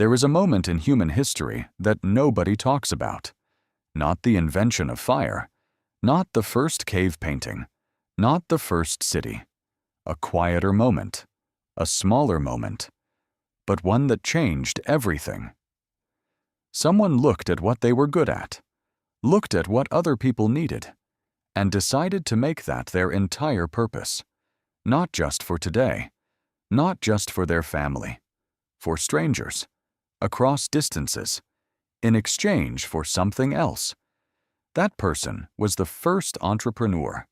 There is a moment in human history that nobody talks about. Not the invention of fire, not the first cave painting, not the first city. A quieter moment, a smaller moment, but one that changed everything. Someone looked at what they were good at, looked at what other people needed, and decided to make that their entire purpose. Not just for today, not just for their family, for strangers, across distances, in exchange for something else. That person was the first entrepreneur,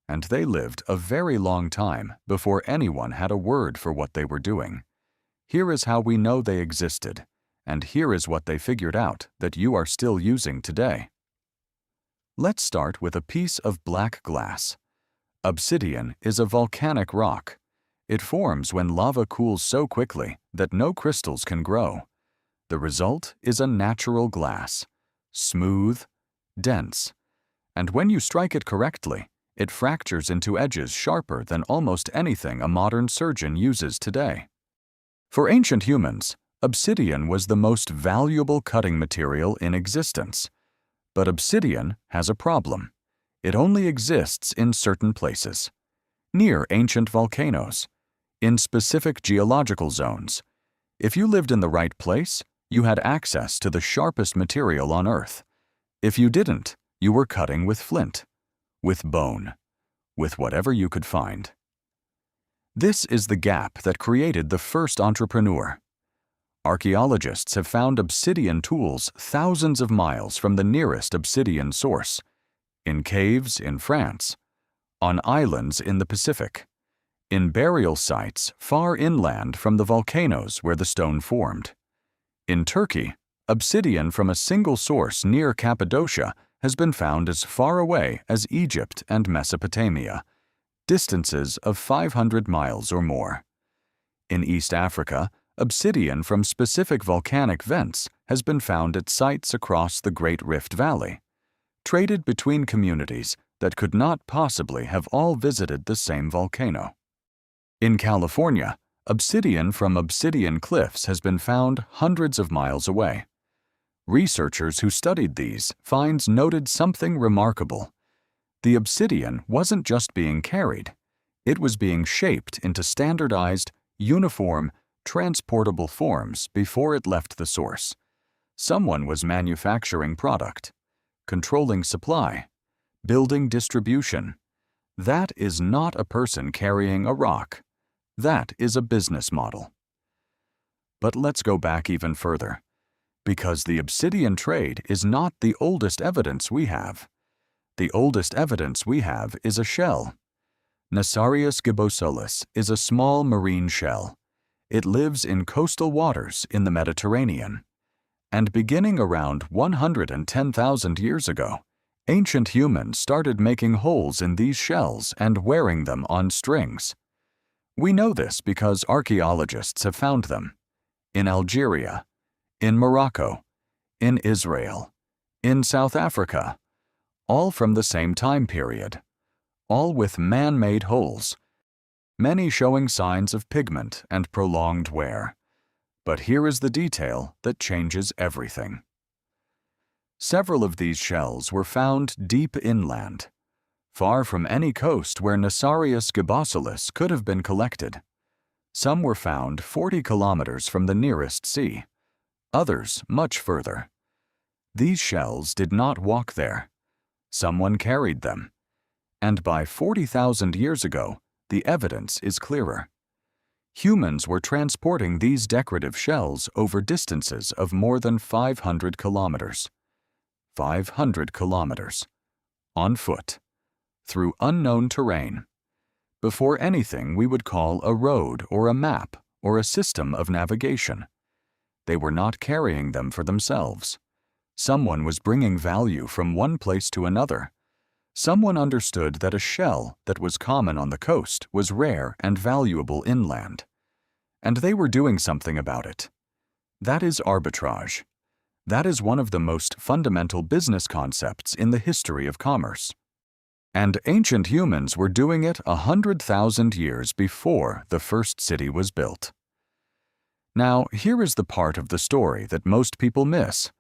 and they lived a very long time before anyone had a word for what they were doing. Here is how we know they existed, and here is what they figured out that you are still using today. Let's start with a piece of black glass. Obsidian is a volcanic rock. It forms when lava cools so quickly that no crystals can grow. The result is a natural glass, smooth, dense, and when you strike it correctly, it fractures into edges sharper than almost anything a modern surgeon uses today. For ancient humans, obsidian was the most valuable cutting material in existence. But obsidian has a problem. It only exists in certain places, near ancient volcanoes, in specific geological zones. If you lived in the right place, you had access to the sharpest material on Earth. If you didn't, you were cutting with flint, with bone, with whatever you could find. This is the gap that created the first entrepreneur. Archaeologists have found obsidian tools thousands of miles from the nearest obsidian source, in caves in France, on islands in the Pacific, in burial sites far inland from the volcanoes where the stone formed. In Turkey, obsidian from a single source near Cappadocia has been found as far away as Egypt and Mesopotamia, distances of 500 miles or more. In East Africa, obsidian from specific volcanic vents has been found at sites across the Great Rift Valley, traded between communities that could not possibly have all visited the same volcano. In California, obsidian from obsidian cliffs has been found hundreds of miles away. Researchers who studied these finds noted something remarkable. The obsidian wasn't just being carried, it was being shaped into standardized, uniform, transportable forms before it left the source. Someone was manufacturing product, controlling supply, building distribution. That is not a person carrying a rock. That is a business model. But let's go back even further, because the obsidian trade is not the oldest evidence we have. The oldest evidence we have is a shell. Nassarius gibosulus is a small marine shell. It lives in coastal waters in the Mediterranean. And beginning around 110,000 years ago, ancient humans started making holes in these shells and wearing them on strings. We know this because archaeologists have found them in Algeria, in Morocco, in Israel, in South Africa, all from the same time period, all with man-made holes, many showing signs of pigment and prolonged wear. But here is the detail that changes everything. Several of these shells were found deep inland, far from any coast where Nassarius gibosulus could have been collected. Some were found 40 kilometers from the nearest sea, others much further. These shells did not walk there. Someone carried them. And by 40,000 years ago, the evidence is clearer. Humans were transporting these decorative shells over distances of more than 500 kilometers. 500 kilometers. On foot. Through unknown terrain. Before anything we would call a road or a map or a system of navigation. They were not carrying them for themselves. Someone was bringing value from one place to another. Someone understood that a shell that was common on the coast was rare and valuable inland. And they were doing something about it. That is arbitrage. That is one of the most fundamental business concepts in the history of commerce. And ancient humans were doing it 100,000 years before the first city was built. Now, here is the part of the story that most people miss.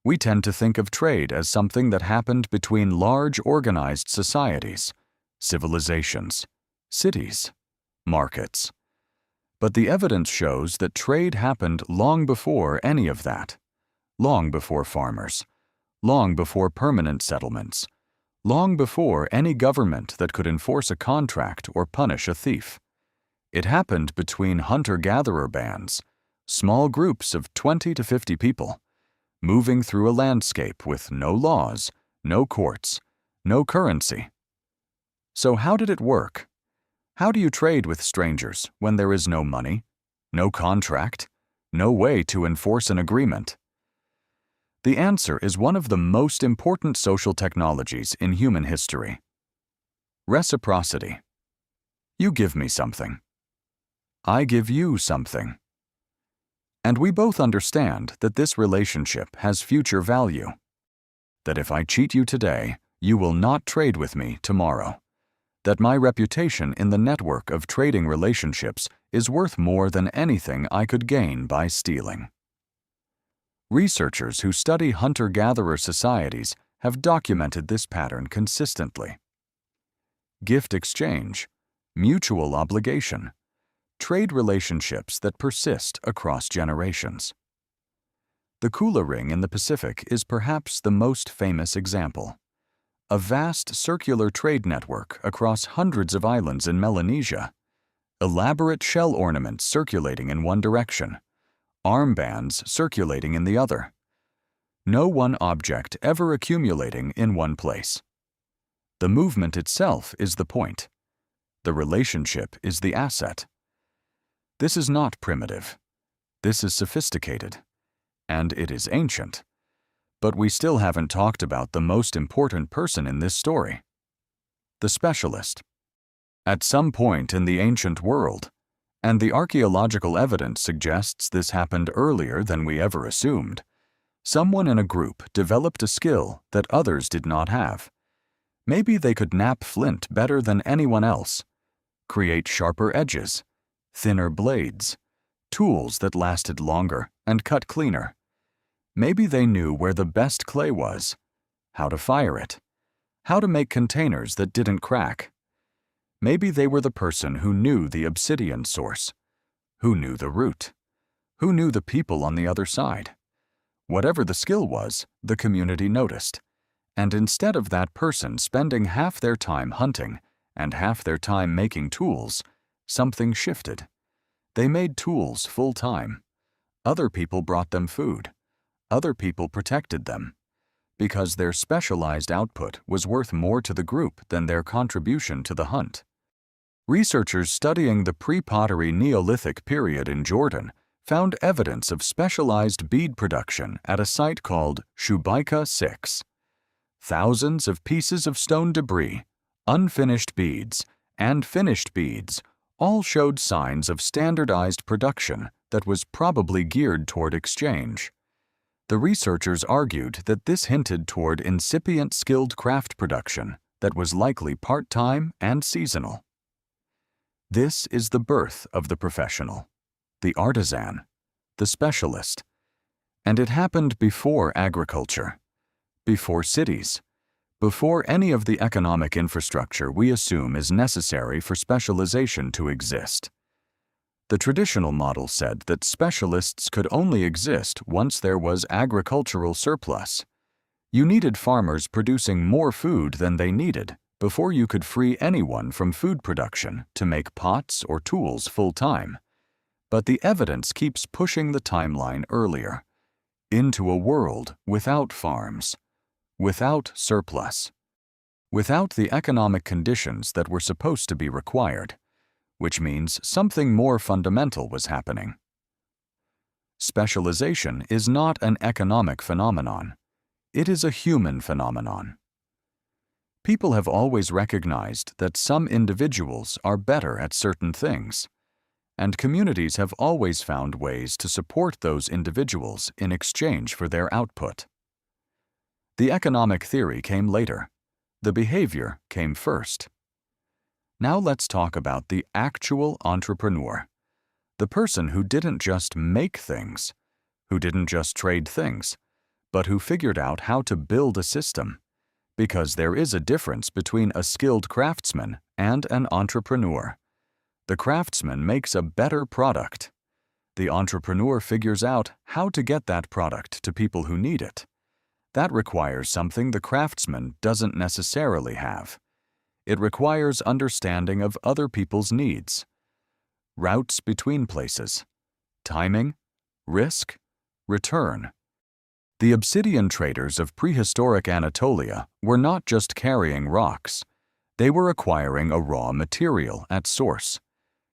We tend to think of trade as something that happened between large organized societies, civilizations, cities, markets. But the evidence shows that trade happened long before any of that, long before farmers, long before permanent settlements, long before any government that could enforce a contract or punish a thief. It happened between hunter-gatherer bands, small groups of 20 to 50 people, moving through a landscape with no laws, no courts, no currency. So how did it work? How do you trade with strangers when there is no money, no contract, no way to enforce an agreement? The answer is one of the most important social technologies in human history. Reciprocity. You give me something. I give you something. And we both understand that this relationship has future value. That if I cheat you today, you will not trade with me tomorrow. That my reputation in the network of trading relationships is worth more than anything I could gain by stealing. Researchers who study hunter-gatherer societies have documented this pattern consistently. Gift exchange, mutual obligation, trade relationships that persist across generations. The Kula Ring in the Pacific is perhaps the most famous example. A vast circular trade network across hundreds of islands in Melanesia, elaborate shell ornaments circulating in one direction, armbands circulating in the other. No one object ever accumulating in one place. The movement itself is the point. The relationship is the asset. This is not primitive. This is sophisticated. And it is ancient. But we still haven't talked about the most important person in this story. The specialist. At some point in the ancient world, and the archaeological evidence suggests this happened earlier than we ever assumed, someone in a group developed a skill that others did not have. Maybe they could knap flint better than anyone else, create sharper edges, thinner blades, tools that lasted longer and cut cleaner. Maybe they knew where the best clay was, how to fire it, how to make containers that didn't crack. Maybe they were the person who knew the obsidian source, who knew the route, who knew the people on the other side. Whatever the skill was, the community noticed. And instead of that person spending half their time hunting and half their time making tools, something shifted. They made tools full-time. Other people brought them food. Other people protected them, because their specialized output was worth more to the group than their contribution to the hunt. Researchers studying the pre-pottery Neolithic period in Jordan found evidence of specialized bead production at a site called Shubaika 6. Thousands of pieces of stone debris, unfinished beads, and finished beads all showed signs of standardized production that was probably geared toward exchange. The researchers argued that this hinted toward incipient skilled craft production that was likely part-time and seasonal. This is the birth of the professional, the artisan, the specialist, and it happened before agriculture, before cities, before any of the economic infrastructure we assume is necessary for specialization to exist. The traditional model said that specialists could only exist once there was agricultural surplus. You needed farmers producing more food than they needed before you could free anyone from food production to make pots or tools full-time. But the evidence keeps pushing the timeline earlier, into a world without farms, without surplus, without the economic conditions that were supposed to be required, which means something more fundamental was happening. Specialization is not an economic phenomenon. It is a human phenomenon. People have always recognized that some individuals are better at certain things, and communities have always found ways to support those individuals in exchange for their output. The economic theory came later. The behavior came first. Now let's talk about the actual entrepreneur, The person who didn't just make things, who didn't just trade things, but who figured out how to build a system. Because there is a difference between a skilled craftsman and an entrepreneur. The craftsman makes a better product. The entrepreneur figures out how to get that product to people who need it. That requires something the craftsman doesn't necessarily have. It requires understanding of other people's needs, routes between places, timing, risk, return. The Obsidian traders of prehistoric Anatolia were not just carrying rocks. They were acquiring a raw material at source,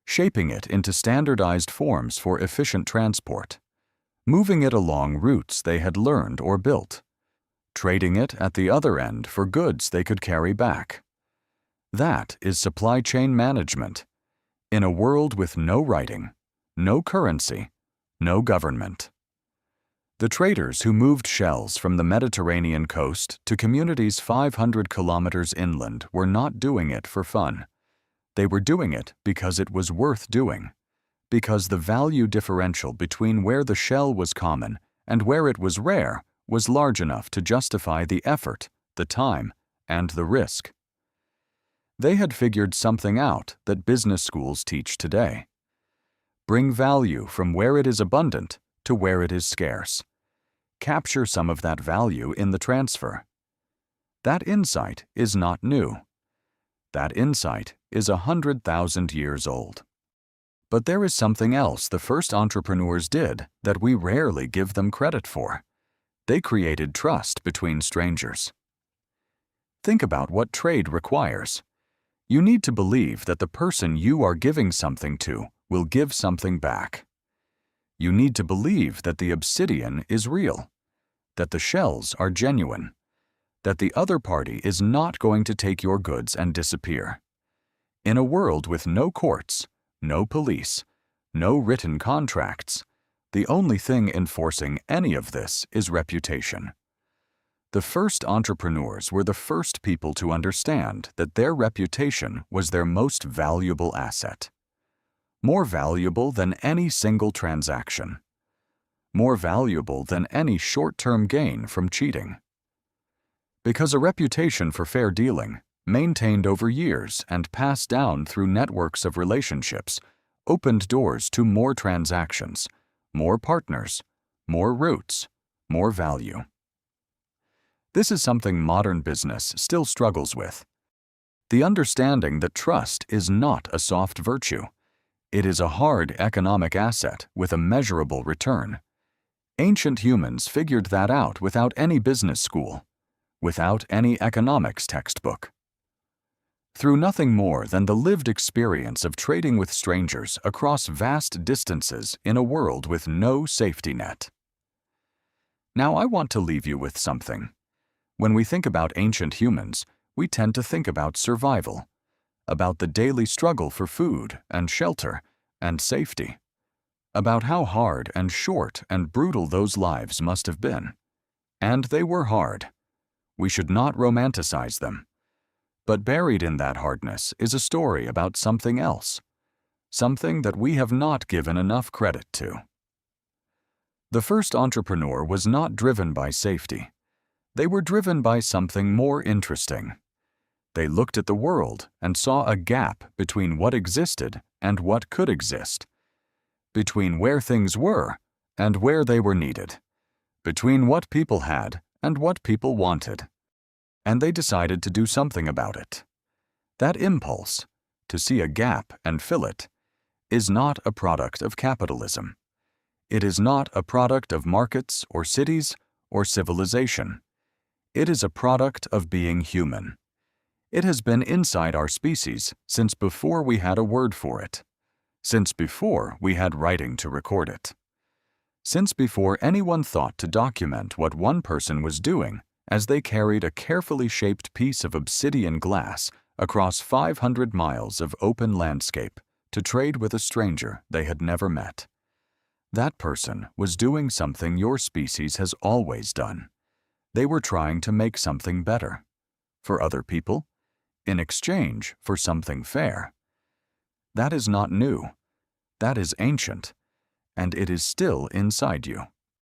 shaping it into standardized forms for efficient transport, moving it along routes they had learned or built, trading it at the other end for goods they could carry back. That is supply chain management, in a world with no writing, no currency, no government. The traders who moved shells from the Mediterranean coast to communities 500 kilometers inland were not doing it for fun. They were doing it because it was worth doing, because the value differential between where the shell was common and where it was rare was large enough to justify the effort, the time, and the risk. They had figured something out that business schools teach today. Bring value from where it is abundant to where it is scarce. Capture some of that value in the transfer. That insight is not new. That insight is 100,000 years old. But there is something else the first entrepreneurs did that we rarely give them credit for. They created trust between strangers. Think about what trade requires. You need to believe that the person you are giving something to will give something back. You need to believe that the obsidian is real, that the shells are genuine, that the other party is not going to take your goods and disappear. In a world with no courts, no police, no written contracts, the only thing enforcing any of this is reputation. The first entrepreneurs were the first people to understand that their reputation was their most valuable asset. More valuable than any single transaction. More valuable than any short-term gain from cheating. Because a reputation for fair dealing, maintained over years and passed down through networks of relationships, opened doors to more transactions, more partners, more routes, more value. This is something modern business still struggles with. The understanding that trust is not a soft virtue. It is a hard economic asset with a measurable return. Ancient humans figured that out without any business school, without any economics textbook. Through nothing more than the lived experience of trading with strangers across vast distances in a world with no safety net. Now I want to leave you with something. When we think about ancient humans, we tend to think about survival, about the daily struggle for food and shelter and safety, about how hard and short and brutal those lives must have been. And they were hard. We should not romanticize them. But buried in that hardness is a story about something else, something that we have not given enough credit to. The first entrepreneur was not driven by safety. They were driven by something more interesting. They looked at the world and saw a gap between what existed and what could exist, between where things were and where they were needed, between what people had and what people wanted. And they decided to do something about it. That impulse, to see a gap and fill it, is not a product of capitalism. It is not a product of markets or cities or civilization. It is a product of being human. It has been inside our species since before we had a word for it, since before we had writing to record it, since before anyone thought to document what one person was doing as they carried a carefully shaped piece of obsidian glass across 500 miles of open landscape to trade with a stranger they had never met. That person was doing something your species has always done. They were trying to make something better, for other people, in exchange for something fair. That is not new. That is ancient, and it is still inside you.